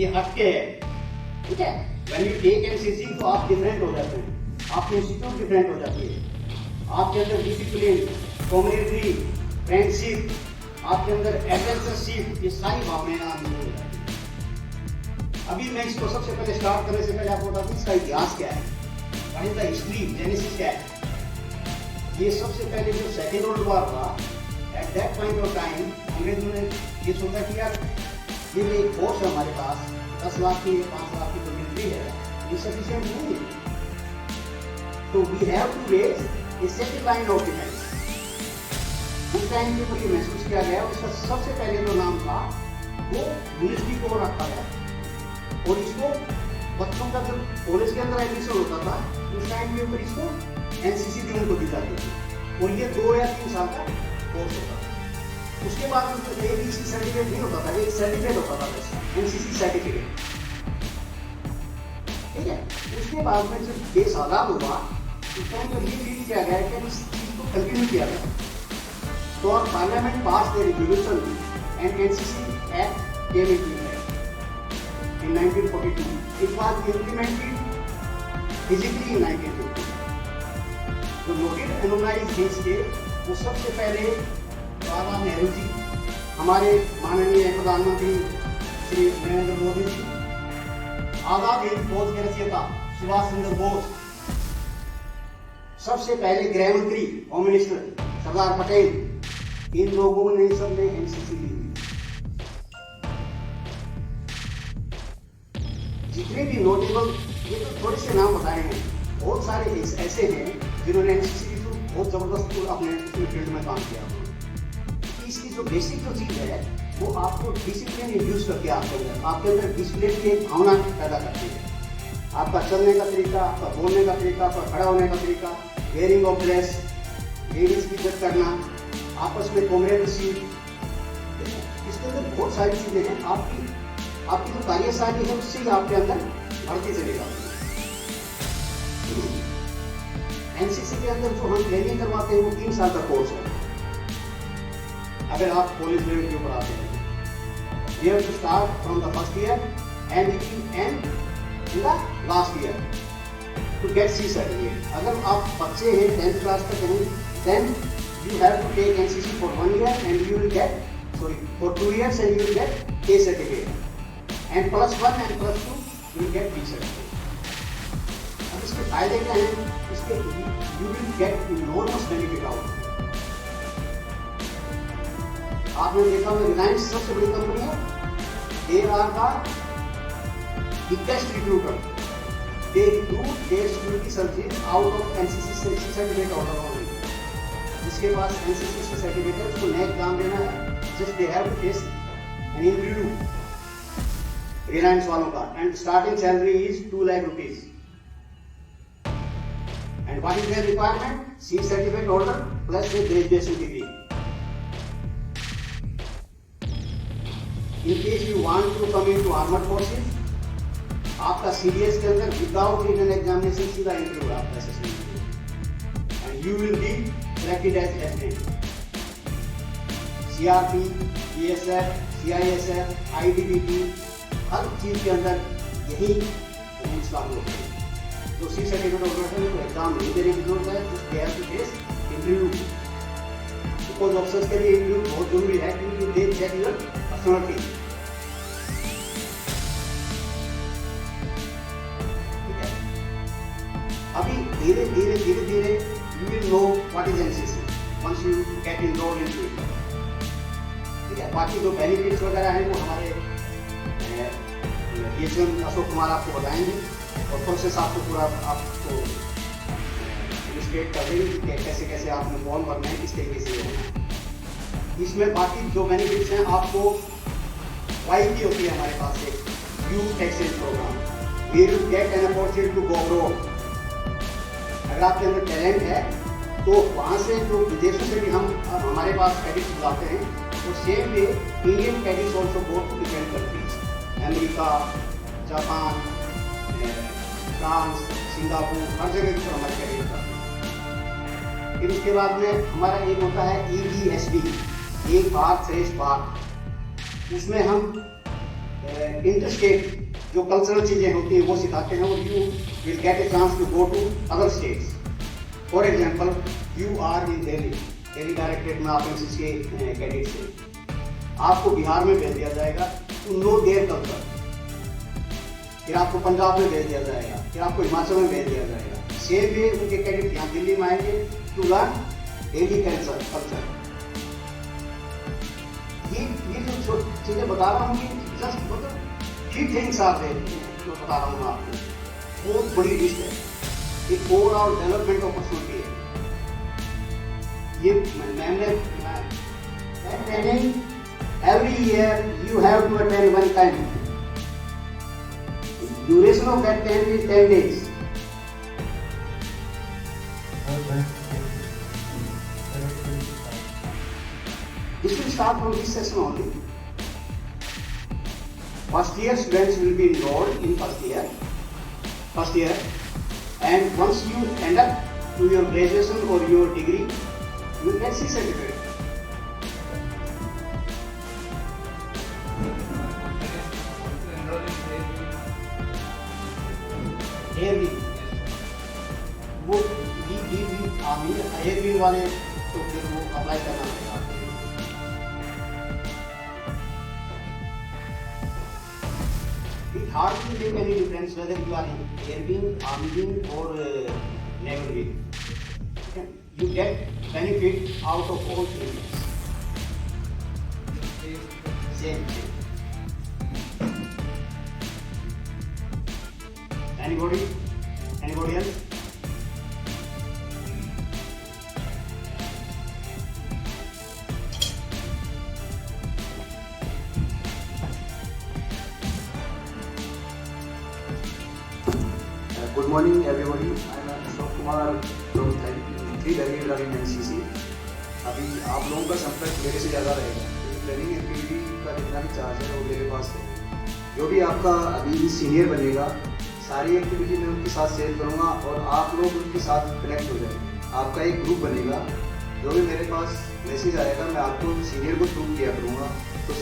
ये हटके है, ठीक है। व्हेन यू टेक एनसीसी तो आप डिफरेंट हो जाते हैं, आपकी इंस्टीट्यूट डिफरेंट हो जाती है, आपके अंदर डिसिप्लिन, कम्युनिटी, फ्रेंडशिप, आपके अंदर एडवेंचरशिप, ये सारी भावनाएं आनी हो जाती है। अभी मैं इसको सबसे पहले स्टार्ट करने से पहले आपको बता दूं इसका इतिहास क्या है, what is the history, genesis क्या है। ये सबसे पहले जो सेकेंड वर्ल्ड वॉर हुआ, at that point of time अंग्रेजों ने ये सोचा कि यार ये एक फोर्स है हमारे पास, 10 लाख की 5 लाख की तो मिलिट्री है, ये सफिशिएंट नहीं है, तो we have to raise a second line of defence. उस टाइम के ऊपर ये महसूस किया गया, उसका सबसे पहले जो नाम था वो यूनिवर्सिटी को रखा गया, और इसको बच्चों का जब कॉलेज के अंदर एडमिशन होता था उस टाइम के ऊपर इसको एनसीसी भी उनको दी जाती थी, और ये 2 या 3 साल का कोर्स होता था। उसके बाद उनको एबीसी सर्टिफिकेट नहीं होता था, एक सर्टिफिकेट होता था बस, एनसीसी सर्टिफिकेट, ठीक है। उसके बाद में जब देश आजाद हुआ उस टाइम पर ये फील किया गया कि इस चीज को कंटिन्यू किया गया, तो और parliament pass the resolution and NCC act came into effect in 1942. It was implemented physically in 1950. जो नोटेड एनुमनाइज देश के वो सबसे पहले जवाहरलाल नेहरू जी, हमारे माननीय प्रधानमंत्री श्री नरेंद्र मोदी जी, आजाद हिंद फौज के रचयिता सुभाष चंद्र बोस, सबसे पहले गृह मंत्री होम मिनिस्टर सरदार पटेल, इन लोगों ने सबने एनसीसी ली। जितने भी नोटेबल, ये तो थोड़े से नाम बताए हैं, बहुत सारे ऐसे हैं जिन्होंने एनसीसी की बहुत जबरदस्त अपने फील्ड में काम किया। इसकी जो बेसिक जो चीज है वो आपको डिसिप्लिन इंड्यूस करके आपके अंदर डिसिप्लिन की एक भावना पैदा करती है। आपका चलने का तरीका, आपका बोलने का तरीका, आपका खड़ा होने का तरीका, वेयरिंग ऑफ ड्रेस, लेडीज की इज्जत करना, आपस में कॉमरेडशिप, इसके अंदर बहुत सारी चीजें हैं। आपकी जो कार्यशैली है उससे ही आपके अंदर बढ़ती चली जाती है। एनसीसी के अंदर जो हम ट्रेनिंग करवाते हैं वो 3 साल का कोर्स है। अगर आप कॉलेज लेवल के ऊपर आते हैं, you have to start from the first year and it will end in the last year to get C certificate. अगर आप बच्चे हैं 10th क्लास तक हैं, then you have to take NCC for 1 year and you will get, for 2 years and you will get A certificate, and +1 and +2 you will get B certificate. अब इसके फायदे क्या हैं? इसके you will get enormous benefit out. आपने देखा होगा रिलायंस सबसे बड़ी कंपनी है, they are the biggest recruiter. They recruit their security services out of NCC certificate order only. जिसके पास NCC सर्टिफिकेट है उसको नया एग्जाम देना है, just they have to face an interview Reliance वालों का, and starting salary is 2 lakh rupees. And what is their requirement? C certificate holder plus a graduation degree. In case you want to come into armed forces, आपका CDS के अंदर without written examination सीधा interview है आपका assessment, and you will be selected as lieutenant. CRP, BSF, CISF, ITBP, हर चीज के अंदर यही रूल्स लागू होते हैं। तो सी सर्टिफिकेट होल्डर है तो एग्जाम नहीं देने की जरूरत है, they have to face interview. Because officers के लिए इंटरव्यू बहुत जरूरी है क्योंकि दे चेक योर पर्सनालिटी। ठीक है, अभी धीरे धीरे you will know what is NCC once you get enrolled into it. ठीक है, बाकी जो बेनिफिट्स वगैरह हैं वो हमारे डीएसएम अशोक कुमार आपको बताएंगे, और प्रोसेस आपको पूरा आपको इलस्ट्रेट कर देंगे कि कैसे कैसे आपने फॉर्म भरना है, किस तरीके से होना है। इसमें बाकी जो बेनिफिट्स हैं आपको वाई की होती है हमारे पास एक youth exchange programme, we will get an opportunity to go abroad. अगर आपके अंदर टैलेंट है तो वहाँ से जो विदेशों से भी हम हमारे पास कैडेट्स बुलाते हैं, तो same way Indian cadets also go to different countries, America, Japan, France, Singapore, हर जगह पर हमारे कैडेट जाते हैं। फिर उसके बाद में हमारा एक होता है EBSB, एक भारत श्रेष्ठ भारत। उसमें हम इंटर स्टेट जो कल्चरल चीज़ें होती हैं वो सिखाते हैं, और you will get a chance to go to other states. For example, you are in Delhi directorate में आप एनसीसी के कैडेट से, आपको बिहार में भेज दिया जाएगा टू नो देयर कल्चर, फिर आपको पंजाब में भेज दिया जाएगा, फिर आपको हिमाचल में भेज दिया जाएगा। सेम वे उनके कैडेट यहाँ दिल्ली में आएंगे टू लर्न डेली कल्चर। ये जो चीजें बता रहा हूँ, जस्ट मतलब ही थिंग्स आर देयर जो बता रहा हूँ मैं आपको, बहुत बड़ी लिस्ट है, ये ओवरऑल डेवलपमेंट ऑफ पर्सनैलिटी है। ये मैंने every year you have to attend one time, duration of that time is 10 days. This will start from this session only. First year students will be enrolled in first year, and once you end up to your graduation or your degree, you will get C certificate. Airwing, वो Airwing वाले तो फिर वो apply करना पड़ेगा। It hardly make any difference whether you are in Airwing, Army Wing or Naval Wing. Okay? You get benefit out of all three wings. Same. Anybody else? Good morning everybody. I am Ashok Kumar from 3 Level in NCC. अभी आप लोगों का संपर्क मेरे से ज़्यादा रहेगा, training activity का जितना भी चार्ज है वो मेरे पास है। जो भी आपका अभी सीनियर बनेगा, सारी एक्टिविटी मैं उनके साथ शेयर करूँगा और आप लोग उनके साथ कनेक्ट हो जाएंगे। आपका एक ग्रुप बनेगा, जो भी मेरे पास मैसेज आएगा मैं आपको सीनियर को थ्रू किया करूँगा, तो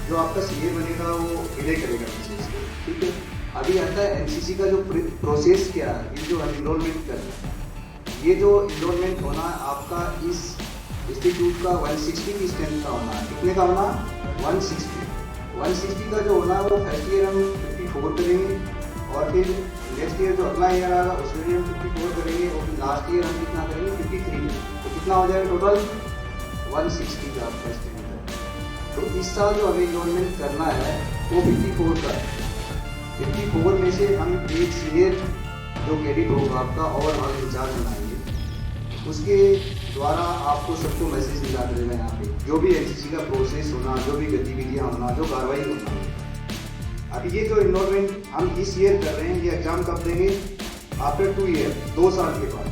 जो आपका सीनियर बनेगा वो रिले करेगा मैसेज को, ठीक है। अभी आता है एनसीसी का जो प्रोसेस क्या है, ये जो एनरोलमेंट करना है, ये जो इनरोलमेंट होना आपका इस इंस्टीट्यूट का 160 की स्ट्रेंथ का होना है। कितने का होना? 160 का जो होना है वो फर्स्ट ईयर हम 54 करेंगे, और फिर नेक्स्ट ईयर जो अगला ईयर आएगा उसमें भी हम 54 करेंगे, और फिर लास्ट ईयर हम कितना करेंगे? 53। तो कितना हो जाएगा टोटल? 160 का आपका स्ट्रेंथ है। तो इस साल जो हमें इनरोलमेंट करना है वो 54 का है। 54 में से हम एक सीनियर जो कैडेट होगा आपका ओवरऑल इंचार्ज बनाएंगे, उसके द्वारा आपको सबको मैसेज मिला करेगा यहाँ पे, जो भी एनसीसी का प्रोसेस होना, जो भी गतिविधियाँ होना, जो कार्रवाई होना। अब ये जो इनरोलमेंट हम इस ईयर कर रहे हैं, ये एग्जाम कब देंगे? आफ्टर 2 ईयर, 2 साल के बाद।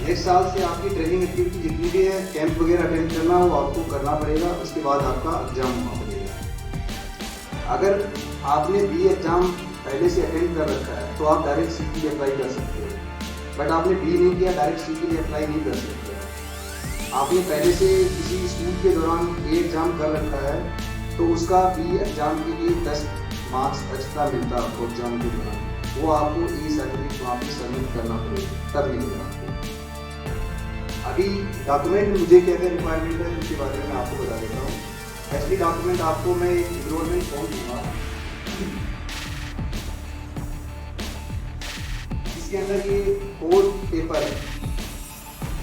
नेक्स्ट साल से आपकी ट्रेनिंग एक्टिविटी जितनी भी है, कैंप वगैरह अटेंड करना वो आपको करना पड़ेगा, उसके बाद आपका एग्जाम होना पड़ेगा। अगर आपने बी एग्जाम पहले से अटेंड कर रखा है तो आप डायरेक्ट सी के लिए अप्लाई कर सकते हो, बट आपने बी नहीं किया, डायरेक्ट सी के लिए अप्लाई नहीं कर सकते। आपने पहले से किसी स्कूल के दौरान ए एग्जाम कर रखा है तो उसका बी एग्जाम के लिए 10 मार्क्स एक्स्ट्रा मिलता है आपको एग्जाम के दौरान, वो आपको ई सर्टिफिकेट वहाँ पर सबमिट करना पड़ेगा, तब मिलेगा आपको। अभी डॉक्यूमेंट मुझे क्या क्या रिक्वायरमेंट है उसके बारे में मैं आपको बता देता हूँ। एक्चुअली डॉक्यूमेंट आपको मैं एक इनरोलमेंट फॉर्म दूंगा, इसके अंदर ये 4 पेपर है,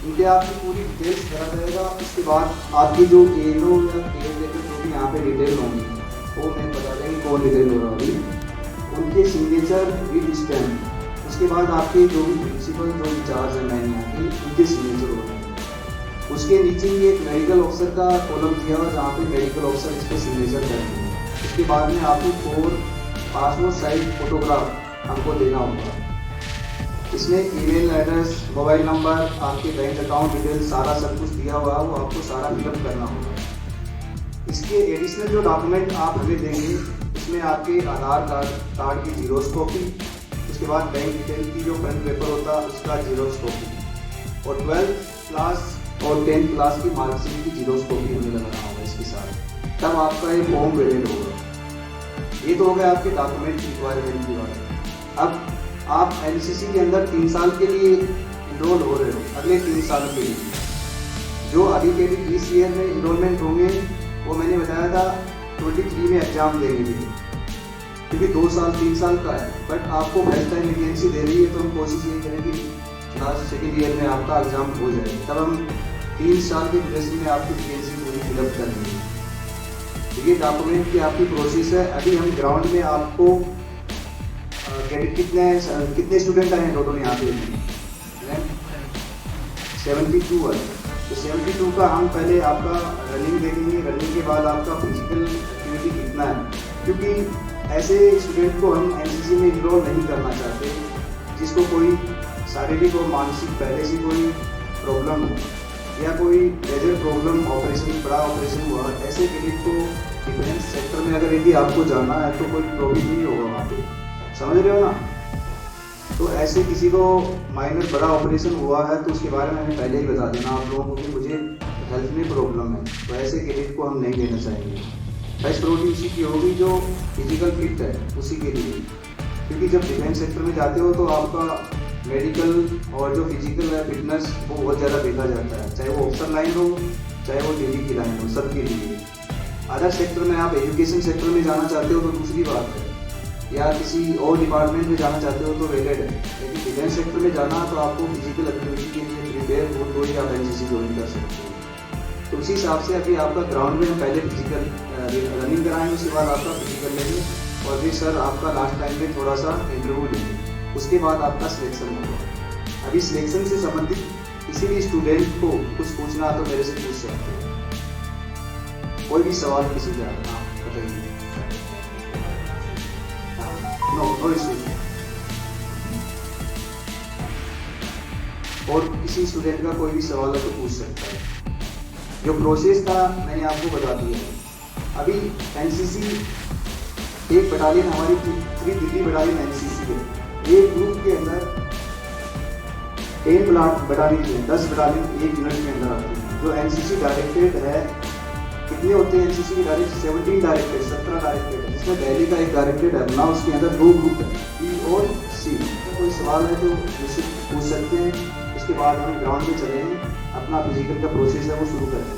इनके आपकी पूरी डिटेल्स भरा जाएगा। उसके बाद आपकी जो एनो या केयर लेटर जो भी यहाँ पे डिटेल होंगी वो मैं बता देंगे कौन डिटेल हो रहा होगी, उनके सिग्नेचर विद स्टैम्प। उसके बाद आपके जो भी प्रिंसिपल जो इंचार्ज है मैंने यहाँ के, उनके सिग्नेचर होंगे। उसके नीचे ही एक मेडिकल ऑफिसर का कॉलम दिया हुआ जहाँ पे मेडिकल ऑफिसर इसके सिग्नेचर करेंगे। उसके बाद में आपको 4 पासपोर्ट साइज फोटोग्राफ हमको देना होगा। इसमें ईमेल एड्रेस, मोबाइल नंबर, आपके बैंक अकाउंट डिटेल सारा सब कुछ दिया हुआ है, वो आपको सारा फिलअप करना होगा। इसके एडिशनल जो डॉक्यूमेंट आप हमें देंगे उसमें आपके आधार कार्ड की जीरोस कॉपी, उसके बाद बैंक डिटेल की जो फ्रंट पेपर होता है उसका जीरोस कॉपी, और 12th क्लास और 10th क्लास की मार्कशीट की जीरोस कॉपी हमें लगाना होगा इसके साथ, तब आपका ये फॉर्म वैलिड होगा। ये तो हो गया आपके डॉक्यूमेंट रिक्वायरमेंट की बात। अब आप एनसीसी के अंदर 3 साल के लिए इनरोल हो रहे हो, अगले 3 साल के लिए। जो अभी के भी इस ईयर में इनरोलमेंट होंगे वो मैंने बताया था 23 में एग्जाम देंगे भी, क्योंकि 2 साल 3 साल का है। बट आपको फर्स्ट टाइम वैकेंसी दे रही है तो हम कोशिश ये करें कि लास्ट सेकेंड ईयर में आपका एग्जाम हो जाए, तब हम 3 साल के ड्यूरेशन में आपकी वैकेंसी पूरी फिलअप करेंगे। ये डॉक्यूमेंट की आपकी प्रोसेस है। अभी हम ग्राउंड में आपको कितने स्टूडेंट आए हैं टोटल यहाँ पे? 72 है। तो 72 का हम पहले आपका रनिंग देखेंगे, रनिंग के बाद आपका फिजिकल एक्टिविटी कितना है, क्योंकि ऐसे स्टूडेंट को हम एनसीसी में इनरोल नहीं करना चाहते जिसको कोई शारीरिक और मानसिक पहले से कोई प्रॉब्लम हो या कोई मेजर प्रॉब्लम, ऑपरेशन, बड़ा ऑपरेशन हुआ। ऐसे कैडेट को डिफेंस सेक्टर में अगर यदि आपको जाना है तो कोई प्रॉब्लम नहीं होगा वहाँ पे, समझ रहे हो ना। तो ऐसे किसी को माइनर बड़ा ऑपरेशन हुआ है तो उसके बारे में हमें पहले ही बता देना आप लोगों को कि मुझे हेल्थ में प्रॉब्लम है, तो ऐसे कैडेट को हम नहीं लेना चाहेंगे। फर्स्ट प्रायोरिटी उसी की होगी जो फिजिकल फिट है, उसी के लिए। क्योंकि जब डिफेंस सेक्टर में जाते हो तो आपका मेडिकल और जो फिजिकल है फिटनेस वो बहुत ज़्यादा देखा जाता है, चाहे वो ऑफिसर लाइन हो चाहे वो डिग्री की लाइन हो, सबके लिए। अदर सेक्टर में आप एजुकेशन सेक्टर में जाना चाहते हो तो दूसरी बात है, या किसी और डिपार्टमेंट में जाना चाहते हो तो वेलेड है। लेकिन डिफेंस सेक्टर में जाना तो आपको फिजिकल एक्टिविटी के लिए प्रिपेयर हो तो ही आप एनसीसी ज्वाइन कर सकते हो। तो उसी हिसाब से अभी आपका ग्राउंड में हम पहले फिजिकल रनिंग कराएंगे, उसके बाद आपका फिजिकल लेंगे और फिर सर आपका लास्ट टाइम में थोड़ा सा इंटरव्यू लेंगे, उसके बाद आपका सिलेक्शन होगा। अभी सिलेक्शन से संबंधित किसी भी स्टूडेंट को कुछ पूछना तो मेरे से पूछ सकते हैं, कोई भी सवाल किसी का। हाँ बताइए। No issue. और किसी स्टूडेंट का कोई भी सवाल है तो पूछ सकता है। जो प्रोसेस था मैंने आपको बता दिया है। अभी एनसीसी एक बटालियन हमारी 3 दिल्ली बटालियन एनसीसी है, एक ग्रुप के अंदर 10 बटालियन है, 10 बटालियन एक यूनिट के अंदर आती है। जो एनसीसी डायरेक्टेड है, कितने होते हैं एनसीसी के डायरेक्ट? 17 डायरेक्टेड, 17 डायरेक्टेड है, जिसमें दिल्ली का एक डायरेक्टेड है ना, उसके अंदर 2 ग्रुप है, बी और सी। तो कोई सवाल है तो मुझसे पूछ सकते हैं, उसके बाद हम ग्राउंड में चलेंगे, अपना फिजिकल का प्रोसेस है वो शुरू करेंगे।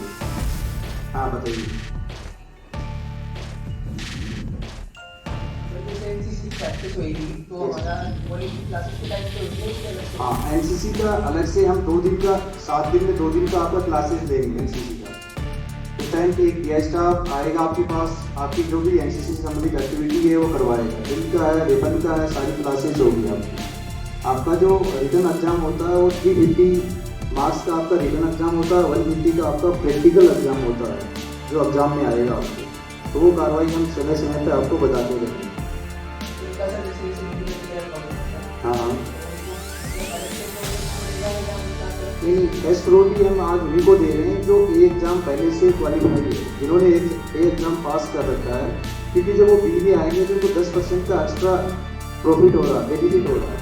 हाँ बताइए। हाँ एनसीसी का अलग से हम 2 दिन का, 7 दिन में 2 दिन का आपका क्लासेस देंगे एनसीसी का। उस टाइम पे एक पीआई स्टाफ आएगा आपके पास, आपकी जो भी एनसीसी से संबंधित एक्टिविटी है वो करवाएगा। दिन का है, वेपन का है, सारी क्लासेस होगी आपकी। आपका जो रिटन एग्जाम होता है वो 350 मार्क्स का आपका रिटन एग्जाम होता है, 150 का आपका प्रैक्टिकल एग्जाम होता है जो एग्जाम में आएगा आपको। तो वो कार्रवाई हम समय समय पे आपको बताते रहेंगे। हाँ नहीं, टेस्ट प्रायोरिटी हम आज उन्हीं को दे रहे हैं जो ए एग्जाम पहले से क्वालिफाइड है, जिन्होंने ए एग्जाम पास कर रखा है। क्योंकि जब वो बी में आएंगे तो उनको 10% का एक्स्ट्रा प्रॉफिट हो रहा है, बेनिफिट हो रहा है,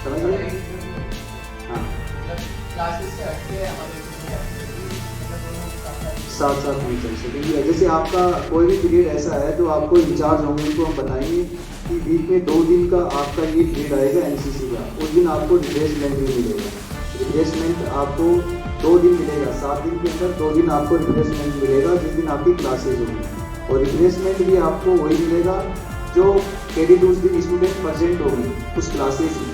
समझ रहे? हाँ साथ साथ हम चल सकेंगे। जैसे आपका कोई भी पीरियड ऐसा है तो आपको इंचार्ज होंगे, उनको हम बताएंगे कि वीक में 2 दिन का आपका ये पीरियड आएगा एनसीसी का, उस दिन आपको रिफ्रेशमेंट भी मिलेगा। रिफ्रेशमेंट आपको 2 दिन मिलेगा, 7 दिन के अंदर 2 दिन आपको रिफ्रेशमेंट मिलेगा जिस दिन आपकी क्लासेज होगी। और रिफ्रेशमेंट भी आपको वही मिलेगा जो कैडेट उस दिन स्टूडेंट प्रेजेंट होगी उस क्लासेज में,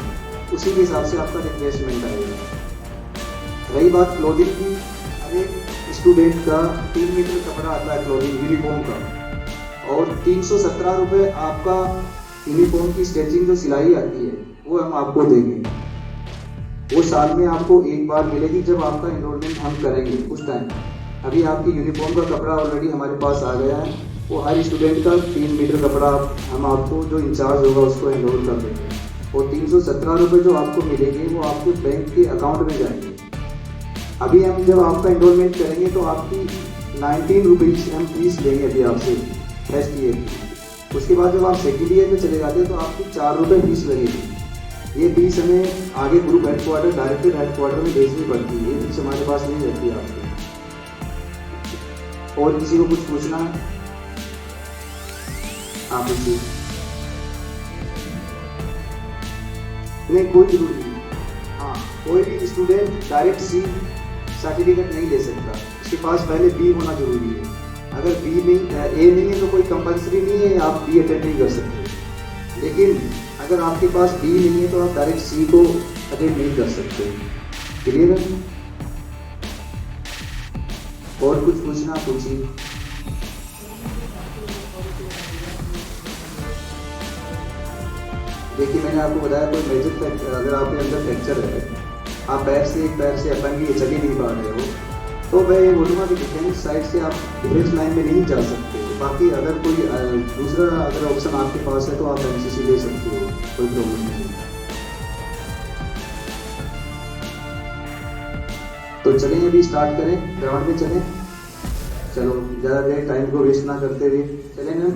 उसी के हिसाब से आपका रिफ्रेशमेंट आएगा। रही बात क्लोथिंग की, अरे स्टूडेंट का 3 मीटर कपड़ा आता है क्लोथिंग यूनिफॉर्म का, और 317 रुपये आपका यूनिफॉर्म की स्टिचिंग जो सिलाई आती है वो हम आपको देंगे। वो साल में आपको एक बार मिलेगी जब आपका एनरोलमेंट हम करेंगे उस टाइम। अभी आपकी यूनिफॉर्म का कपड़ा ऑलरेडी हमारे पास आ गया है, वो हर स्टूडेंट का 3 मीटर कपड़ा हम आपको जो इंचार्ज होगा उसको एनरोल कर देंगे। और 317 रुपये जो आपको मिलेंगे वो आपके बैंक के अकाउंट में जाएंगे। अभी हम जब आपका एनरोलमेंट करेंगे तो आपकी 19 रुपीज़ हम फीस लेंगे अभी आपसे फर्स्ट ईयर की। उसके बाद जब आप सेकेंड ईयर में चले जाते हैं तो आपकी 4 रुपये फीस लगेगी। ये फीस हमें आगे ग्रुप हेडक्वार्टर, डायरेक्टर हेडक्वार्टर में भेजनी पड़ती है, ये फीस हमारे पास नहीं रहती है आपकी। और किसी को कुछ पूछना है? आप पूछिए। नहीं, कोई जरूरी नहीं। हाँ, कोई भी स्टूडेंट डायरेक्ट सी सर्टिफिकेट नहीं ले सकता, उसके पास पहले बी होना जरूरी है। अगर बी नहीं, ए नहीं है तो कोई कंपलसरी नहीं है, आप बी अटेंड नहीं कर सकते। लेकिन अगर आपके पास बी नहीं है तो आप डायरेक्ट सी को अटेंड नहीं कर सकते। क्लियर है? और कुछ पूछना पूछिए। देखिए, मैंने आपको बताया कोई मेजर फ्रैक्चर, अगर आपके अंदर फ्रैक्चर है, आप पैर से एक पैर से अपन की चल ही नहीं पा रहे हो, तो मैं ये बोलूँगा कि डिफेंस साइड से आप डिफेंस लाइन में नहीं जा सकते। बाकी अगर कोई दूसरा अगर ऑप्शन आपके पास है तो आप एनसीसी ले सकते हो, कोई प्रॉब्लम नहीं। तो चलें, अभी स्टार्ट करें, ग्राउंड में चलें। चलो, ज़्यादा देर टाइम को वेस्ट ना करते हुए चलें ना।